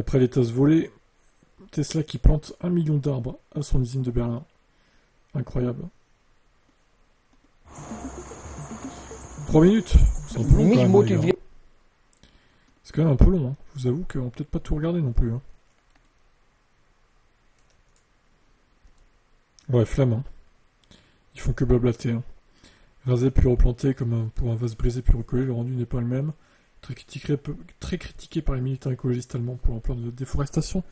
Après les tasses volées, Tesla qui plante 1 million d'arbres à son usine de Berlin. Incroyable. 3 minutes, c'est un peu long quand Mich même, les gars. motiviert. C'est quand même un peu long, hein. Je vous avoue qu'on va peut-être pas tout regarder non plus. Hein. Ouais, flamme, hein. Ils font que blablater. Hein. Rasé puis replanté comme pour un vase brisé puis recollé, le rendu n'est pas le même. Très critiqué par les militants écologistes allemands pour leur plan de déforestation.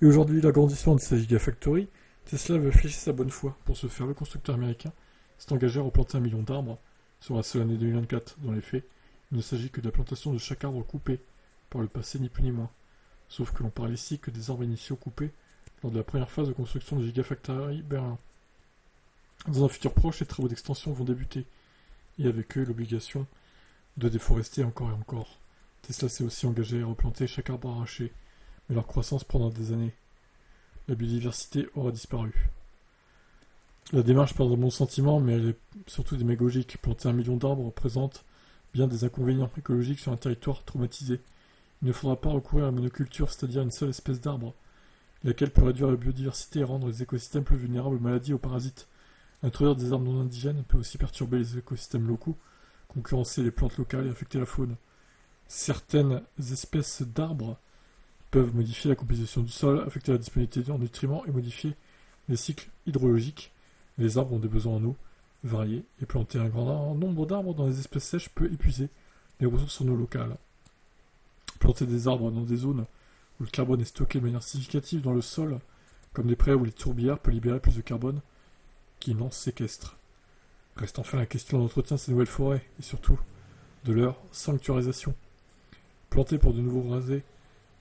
Et aujourd'hui, l'agrandissement de sa gigafactory, Tesla veut afficher sa bonne foi. Pour ce faire, le constructeur américain s'est engagé à replanter 1 million d'arbres sur la seule année 2024. Dans les faits, il ne s'agit que de la plantation de chaque arbre coupé par le passé, ni plus ni moins. Sauf que l'on parle ici que des arbres initiaux coupés lors de la première phase de construction de Gigafactory Berlin. Dans un futur proche, les travaux d'extension vont débuter, et avec eux l'obligation de déforester encore et encore. Tesla s'est aussi engagé à replanter chaque arbre arraché, mais leur croissance prendra des années. La biodiversité aura disparu. La démarche part de bons sentiments, mais elle est surtout démagogique. Planter 1 million d'arbres représente bien des inconvénients écologiques sur un territoire traumatisé. Il ne faudra pas recourir à la monoculture, c'est-à-dire une seule espèce d'arbre, laquelle peut réduire la biodiversité et rendre les écosystèmes plus vulnérables aux maladies et aux parasites. Introduire des arbres non indigènes peut aussi perturber les écosystèmes locaux, concurrencer les plantes locales et affecter la faune. Certaines espèces d'arbres peuvent modifier la composition du sol, affecter la disponibilité en nutriments et modifier les cycles hydrologiques. Les arbres ont des besoins en eau variés et planter un grand nombre d'arbres dans les espèces sèches peut épuiser les ressources en eau locales. Planter des arbres dans des zones où le carbone est stocké de manière significative dans le sol, comme des prairies ou les tourbières, peut libérer plus de carbone qu'il n'en séquestre. Reste enfin la question de l'entretien de ces nouvelles forêts et surtout de leur sanctuarisation. Planter pour de nouveaux rasés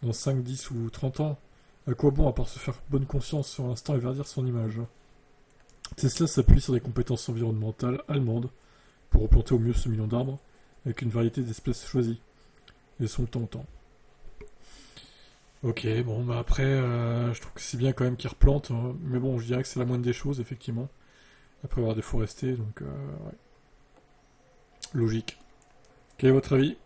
dans 5, 10 ou 30 ans, à quoi bon à part se faire bonne conscience sur l'instant et verdir son image. Tesla s'appuie sur des compétences environnementales allemandes pour replanter au mieux ce million d'arbres avec une variété d'espèces choisies. Laissons le temps au temps. Ok, bon, bah après, je trouve que c'est bien quand même qu'ils replantent, hein, mais bon, je dirais que c'est la moindre des choses, effectivement, après avoir déforesté, donc, ouais. Logique. Quel est votre avis ?